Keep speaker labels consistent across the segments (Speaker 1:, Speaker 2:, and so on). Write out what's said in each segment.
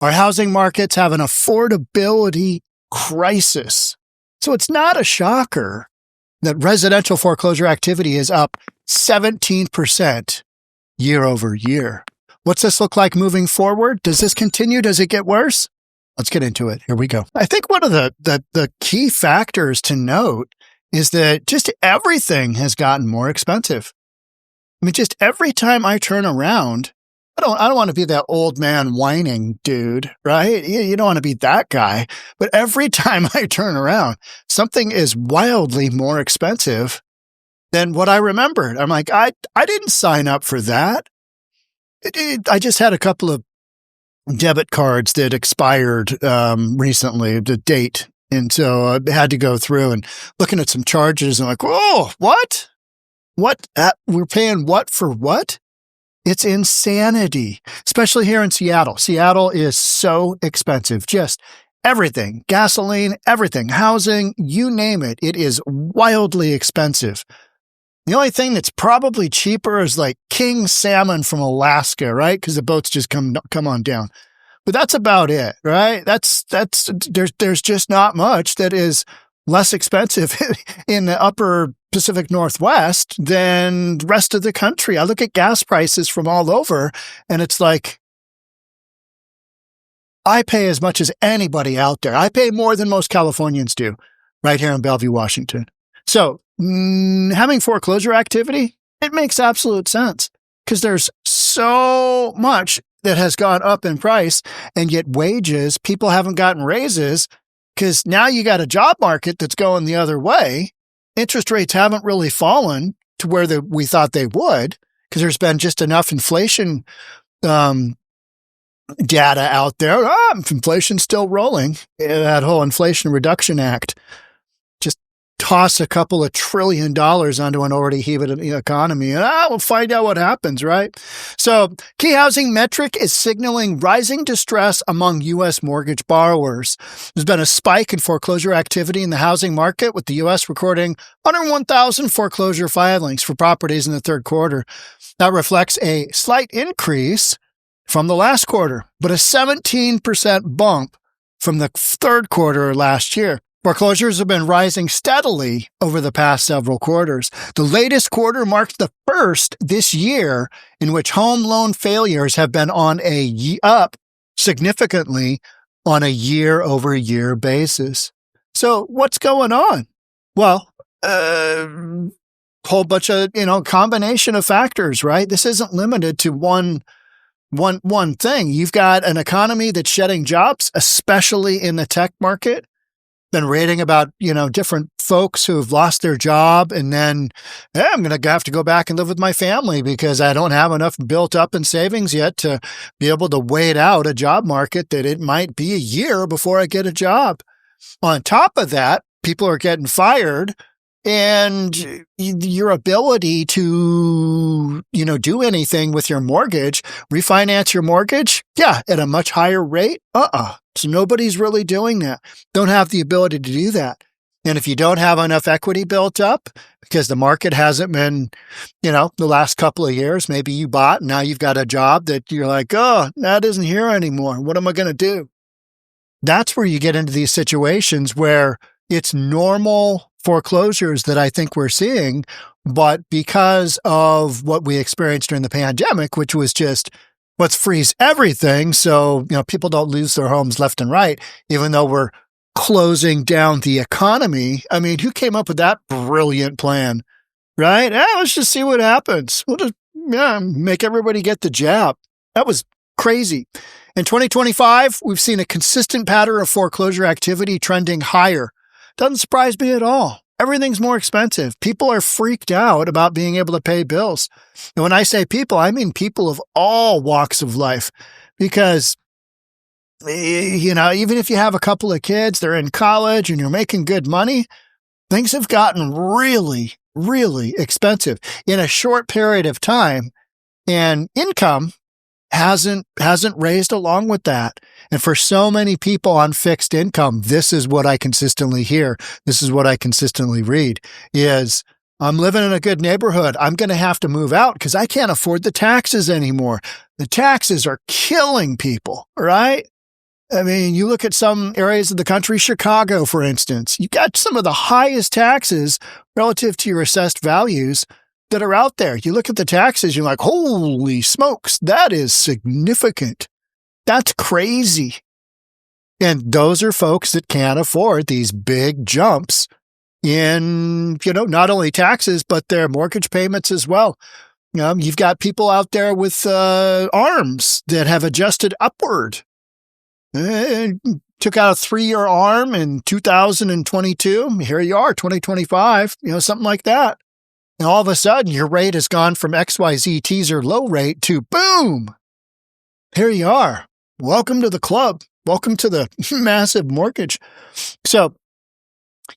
Speaker 1: Our housing markets have an affordability crisis. So it's not a shocker that residential foreclosure activity is up 17% year over year. What's this look like moving forward? Does this continue? Does it get worse? Let's get into it. Here we go. I think one of the key factors to note is that just everything has gotten more expensive. I mean, just every time I turn around, I don't want to be that old man whining dude, right? You don't want to be that guy. But every time I turn around, something is wildly more expensive than what I remembered. I'm like, I didn't sign up for that. I just had a couple of debit cards that expired recently, the date. And so I had to go through and looking at some charges and like, whoa, what? What? We're paying what for what? It's insanity, especially here in Seattle. Seattle is so expensive. Just everything, gasoline, everything, housing, you name it. It is wildly expensive. The only thing that's probably cheaper is like king salmon from Alaska, right? Because the boats just come on down. But that's about it, right? There's just not much that is less expensive in the upper Pacific Northwest than the rest of the country. I look at gas prices from all over, and it's like, I pay as much as anybody out there. I pay more than most Californians do right here in Bellevue, Washington. So having foreclosure activity, it makes absolute sense because there's so much that has gone up in price, and yet wages, people haven't gotten raises because now you got a job market that's going the other way. Interest rates haven't really fallen to where we thought they would because there's been just enough inflation data out there. Inflation's still rolling. That whole Inflation Reduction Act. Just toss a couple of $1 trillion onto an already heaving economy, and we'll find out what happens, right? So, key housing metric is signaling rising distress among U.S. mortgage borrowers. There's been a spike in foreclosure activity in the housing market, with the U.S. recording 101,000 foreclosure filings for properties in the third quarter. That reflects a slight increase from the last quarter, but a 17% bump from the third quarter last year. Foreclosures have been rising steadily over the past several quarters. The latest quarter marked the first this year in which home loan failures have been up significantly on a year-over-year basis. So what's going on? Well, whole bunch of, combination of factors, right? This isn't limited to one thing. You've got an economy that's shedding jobs, especially in the tech market. Been reading about, different folks who have lost their job and then, I'm going to have to go back and live with my family because I don't have enough built up in savings yet to be able to wait out a job market that it might be a year before I get a job. On top of that, people are getting fired, and your ability to, do anything with your mortgage, refinance your mortgage, at a much higher rate. So nobody's really doing that. Don't have the ability to do that. And if you don't have enough equity built up because the market hasn't been, the last couple of years, maybe you bought and now you've got a job that you're like, that isn't here anymore. What am I going to do? That's where you get into these situations where it's normal foreclosures that I think we're seeing, but because of what we experienced during the pandemic, which was just, let's freeze everything so, people don't lose their homes left and right, even though we're closing down the economy. I mean, who came up with that brilliant plan, right? Let's just see what happens. We'll just, make everybody get the jab. That was crazy. In 2025, we've seen a consistent pattern of foreclosure activity trending higher. Doesn't surprise me at all. Everything's more expensive. People are freaked out about being able to pay bills. And when I say people, I mean people of all walks of life. Because, even if you have a couple of kids, they're in college and you're making good money, things have gotten really, really expensive in a short period of time. And income hasn't raised along with that. And for so many people on fixed income, this is what I consistently hear. This is what I consistently read is, I'm living in a good neighborhood. I'm going to have to move out because I can't afford the taxes anymore. The taxes are killing people, right? I mean, you look at some areas of the country, Chicago, for instance, you got some of the highest taxes relative to your assessed values that are out there. You look at the taxes, you're like, holy smokes, that is significant. That's crazy. And those are folks that can't afford these big jumps in, not only taxes, but their mortgage payments as well. You've got people out there with arms that have adjusted upward. Took out a 3-year arm in 2022. Here you are, 2025, something like that. And all of a sudden, your rate has gone from XYZ teaser low rate to boom. Here you are. Welcome to the club. Welcome to the massive mortgage. So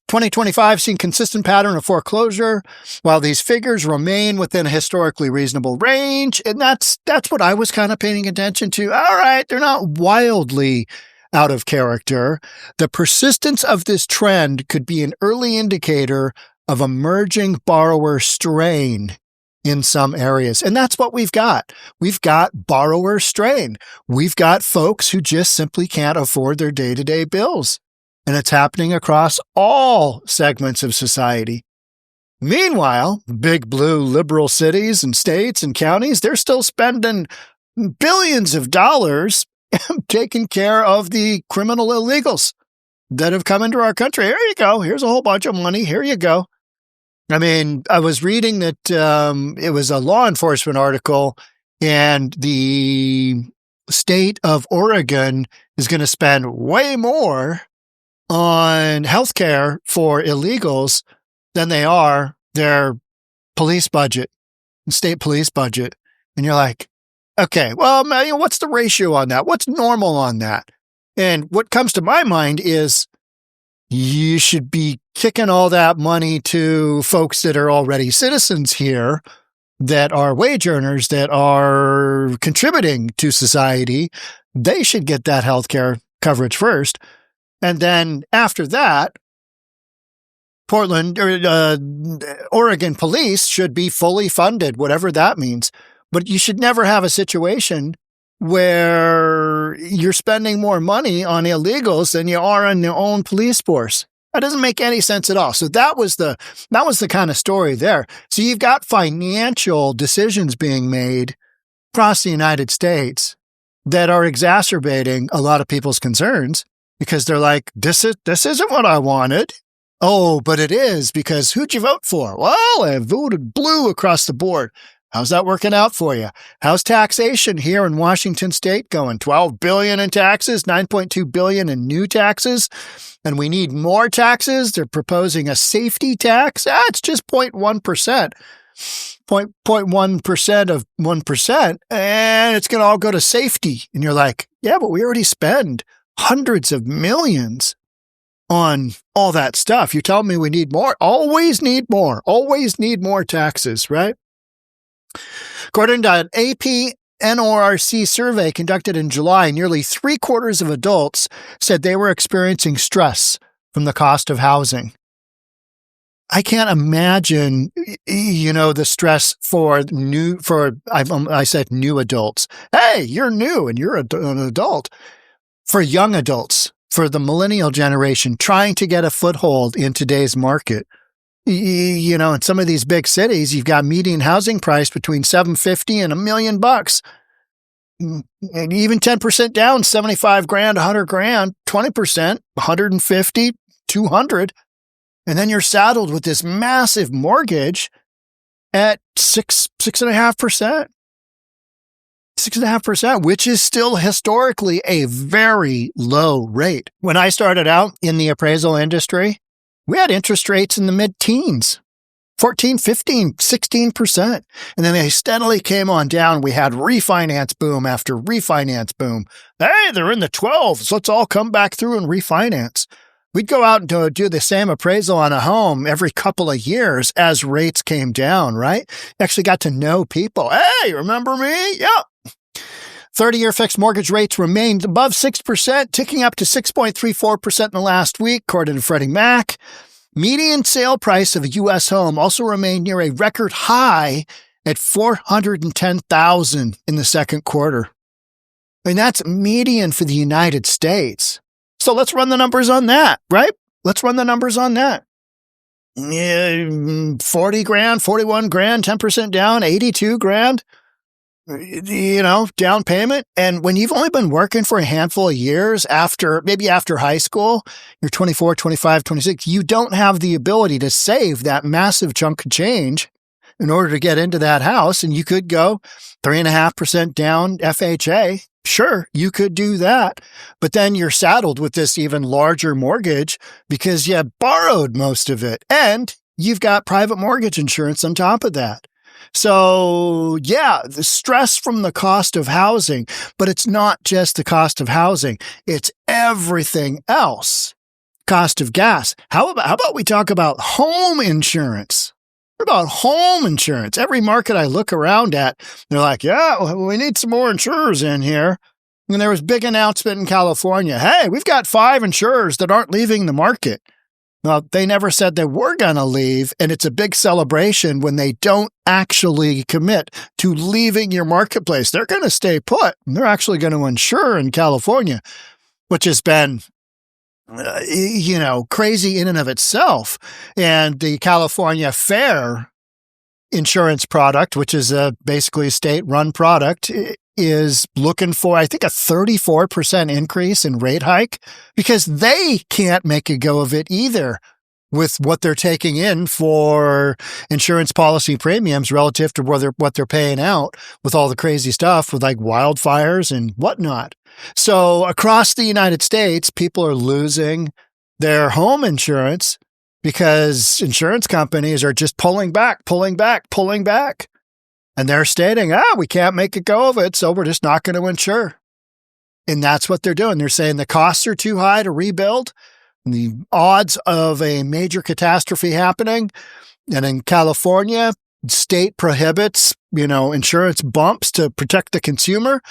Speaker 1: 2025 seen consistent pattern of foreclosure, while these figures remain within a historically reasonable range. And that's what I was kind of paying attention to. All right, they're not wildly out of character. The persistence of this trend could be an early indicator of emerging borrower strain in some areas. And that's what we've got. We've got borrower strain. We've got folks who just simply can't afford their day-to-day bills. And it's happening across all segments of society. Meanwhile, big blue liberal cities and states and counties, they're still spending billions of dollars taking care of the criminal illegals that have come into our country. Here you go. Here's a whole bunch of money. Here you go. I mean, I was reading that it was a law enforcement article, and the state of Oregon is going to spend way more on healthcare for illegals than they are their police budget, state police budget. And you're like, okay, well, what's the ratio on that? What's normal on that? And what comes to my mind is you should be kicking all that money to folks that are already citizens here, that are wage earners, that are contributing to society. They should get that healthcare coverage first. And then after that, Oregon police should be fully funded, whatever that means. But you should never have a situation where you're spending more money on illegals than you are on your own police force. That doesn't make any sense at all. So that was the kind of story there. So you've got financial decisions being made across the United States that are exacerbating a lot of people's concerns, because they're like, this isn't what I wanted. Oh, but it is, because who'd you vote for? Well, I voted blue across the board. How's that working out for you? How's taxation here in Washington State going? $12 billion in taxes, $9.2 billion in new taxes, and we need more taxes. They're proposing a safety tax. It's just 0.1%, 0.1% of 1%, and it's going to all go to safety. And you're like, yeah, but we already spend hundreds of millions on all that stuff. You're telling me we need more? Always need more. Always need more taxes, right? According to an AP NORC survey conducted in July, nearly 3/4 of adults said they were experiencing stress from the cost of housing. I can't imagine, the stress I said new adults. Hey, you're new and you're an adult. For young adults, for the millennial generation trying to get a foothold in today's market. In some of these big cities, you've got median housing price between $750 and $1 million. And even 10% down, $75,000, $100,000, 20%, $150,000, $200,000. And then you're saddled with this massive mortgage at 6.5%. 6.5%, which is still historically a very low rate. When I started out in the appraisal industry, we had interest rates in the mid-teens, 14, 15, 16%. And then they steadily came on down. We had refinance boom after refinance boom. Hey, they're in the 12s. Let's all come back through and refinance. We'd go out and do the same appraisal on a home every couple of years as rates came down, right? Actually got to know people. Hey, remember me? Yeah. 30-year fixed mortgage rates remained above 6%, ticking up to 6.34% in the last week, according to Freddie Mac. Median sale price of a U.S. home also remained near a record high at $410,000 in the second quarter. I mean, that's median for the United States. So let's run the numbers on that, right? Let's run the numbers on that. 40 grand, 41 grand, 10% down, 82 grand, down payment. And when you've only been working for a handful of years maybe after high school, you're 24, 25, 26, you don't have the ability to save that massive chunk of change in order to get into that house. And you could go 3.5% down FHA. Sure, you could do that, but then you're saddled with this even larger mortgage because you borrowed most of it and you've got private mortgage insurance on top of that. So yeah, the stress from the cost of housing, but it's not just the cost of housing, it's everything else. Cost of gas. How about we talk about home insurance? What about home insurance? Every market I look around at, they're like, yeah, we need some more insurers in here. And there was a big announcement in California. Hey, we've got 5 insurers that aren't leaving the market. Well, they never said they were going to leave, and it's a big celebration when they don't actually commit to leaving your marketplace. They're going to stay put, and they're actually going to insure in California, which has been crazy in and of itself. And the California Fair insurance product, which is basically a state-run product, is looking for, I think, a 34% increase in rate hike because they can't make a go of it either with what they're taking in for insurance policy premiums relative to what they're paying out with all the crazy stuff with like wildfires and whatnot. So across the United States, people are losing their home insurance because insurance companies are just pulling back. And they're stating, we can't make a go of it, so we're just not going to insure. And that's what they're doing. They're saying the costs are too high to rebuild. The odds of a major catastrophe happening. And in California, state prohibits, insurance bumps to protect the consumer.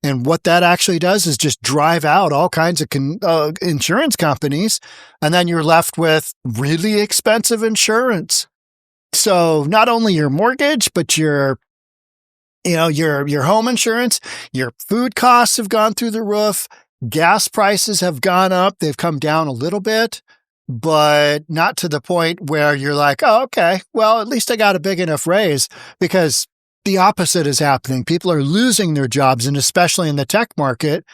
Speaker 1: And what that actually does is just drive out all kinds of insurance companies. And then you're left with really expensive insurance. So not only your mortgage, but your home insurance, your food costs have gone through the roof. Gas prices have gone up. They've come down a little bit, but not to the point where you're like, oh, okay, well, at least I got a big enough raise, because the opposite is happening. People are losing their jobs, and especially in the tech market,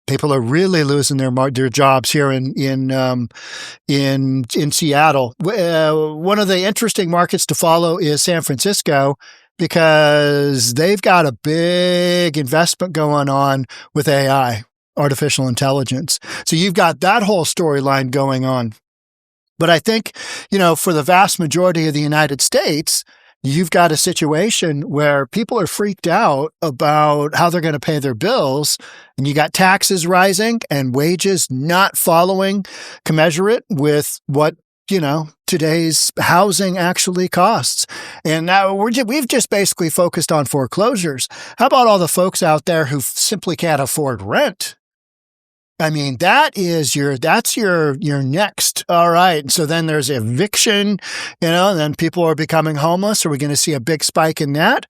Speaker 1: people are really losing their jobs here in Seattle. One of the interesting markets to follow is San Francisco, because they've got a big investment going on with AI, artificial intelligence. So you've got that whole storyline going on. But I think, for the vast majority of the United States, you've got a situation where people are freaked out about how they're going to pay their bills, and you got taxes rising and wages not following commensurate with what today's housing actually costs. And now we've just basically focused on foreclosures. How about all the folks out there who simply can't afford rent? I mean, that's your next. All right. So then there's eviction, and then people are becoming homeless. Are we going to see a big spike in that?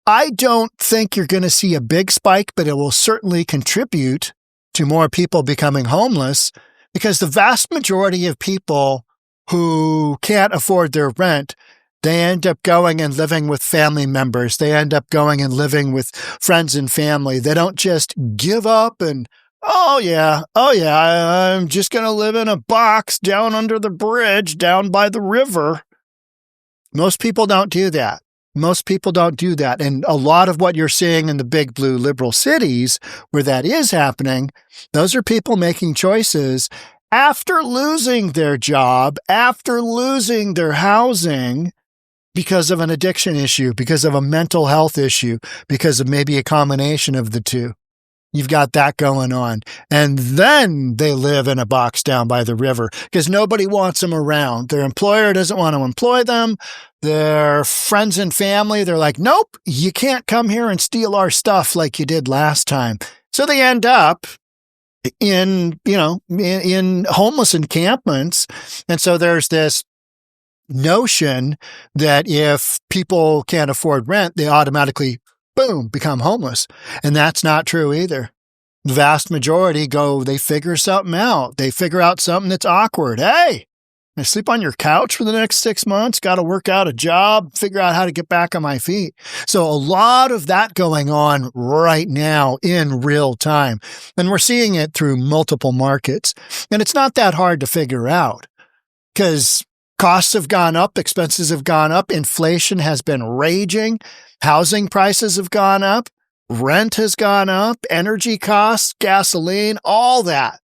Speaker 1: I don't think you're going to see a big spike, but it will certainly contribute to more people becoming homeless, because the vast majority of people who can't afford their rent, they end up going and living with family members. They end up going and living with friends and family. They don't just give up and, oh yeah, I'm just going to live in a box down under the bridge, down by the river. Most people don't do that. And a lot of what you're seeing in the big blue liberal cities where that is happening, those are people making choices after losing their job, after losing their housing, because of an addiction issue, because of a mental health issue, because of maybe a combination of the two. You've got that going on. And then they live in a box down by the river because nobody wants them around. Their employer doesn't want to employ them. Their friends and family, they're like, nope, you can't come here and steal our stuff like you did last time. So they end up in homeless encampments. And so there's this notion that if people can't afford rent, they automatically, boom, become homeless. And that's not true either. vast majority go, they figure something out. They figure out something that's awkward. Hey, I sleep on your couch for the next 6 months, got to work out a job, figure out how to get back on my feet. So a lot of that going on right now in real time. And we're seeing it through multiple markets. And it's not that hard to figure out because costs have gone up, expenses have gone up, inflation has been raging, housing prices have gone up, rent has gone up, energy costs, gasoline, all that.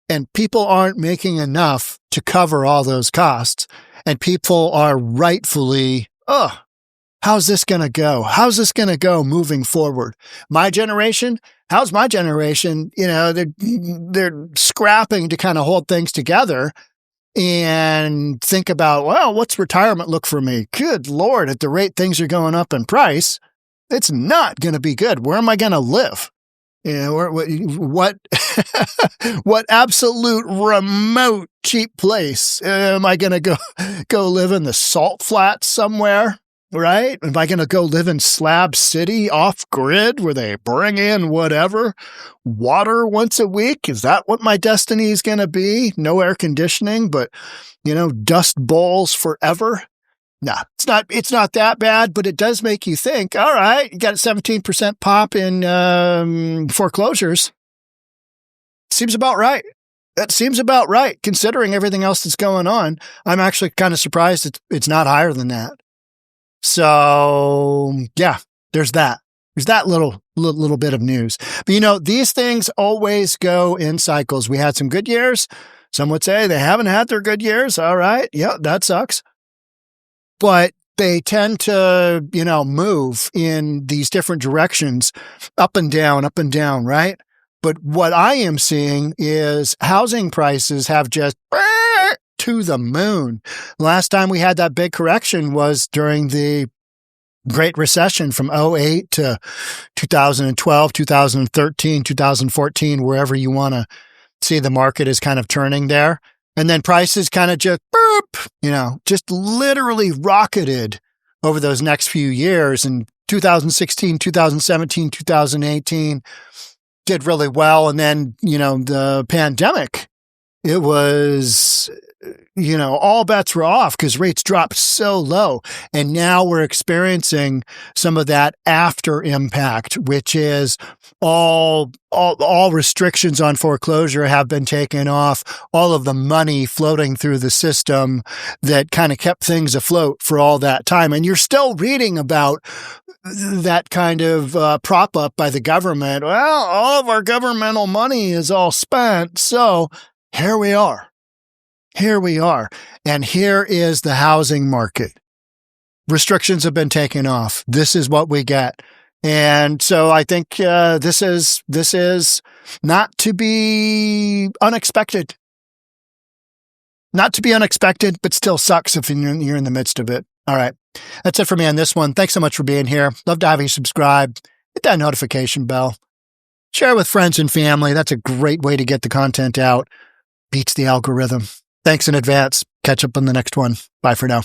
Speaker 1: And people aren't making enough to cover all those costs. And people are rightfully, how's this going to go? How's this going to go moving forward? My generation, how's my generation? You know, they're scrapping to kind of hold things together and think about, well, what's retirement look for me? Good Lord, at the rate things are going up in price, it's not going to be good. Where am I going to live? You know, what what absolute remote cheap place am I going to go live in the salt flats somewhere, right? Am I going to go live in Slab City off grid where they bring in whatever water once a week? Is that what my destiny is going to be? No air conditioning, but you know, dust bowls forever. No, it's not that bad, but it does make you think, all right, you got a 17% pop in foreclosures. Seems about right. That seems about right, considering everything else that's going on. I'm actually kind of surprised it's not higher than that. So, yeah, there's that. There's that little bit of news. But, you know, these things always go in cycles. We had some good years. Some would say they haven't had their good years. All right. Yeah, that sucks. But they tend to, you know, move in these different directions, up and down, right? But what I am seeing is housing prices have just to the moon. Last time we had that big correction was during the Great Recession from 2008 to 2012, 2013, 2014, wherever you want to see the market is kind of turning there. And then prices kind of just, just literally rocketed over those next few years. And 2016, 2017, 2018 did really well. And then, you know, the pandemic, it was, you know, all bets were off because rates dropped so low. And now we're experiencing some of that after impact, which is all restrictions on foreclosure have been taken off. All of the money floating through the system that kind of kept things afloat for all that time. And you're still reading about that kind of prop up by the government. Well, all of our governmental money is all spent. So here we are. And here is the housing market. Restrictions have been taken off. This is what we get. And so I think this is not to be unexpected. Not to be unexpected, but still sucks if you're in the midst of it. All right. That's it for me on this one. Thanks so much for being here. Love to have you subscribe. Hit that notification bell. Share with friends and family. That's a great way to get the content out. Beats the algorithm. Thanks in advance. Catch up on the next one. Bye for now.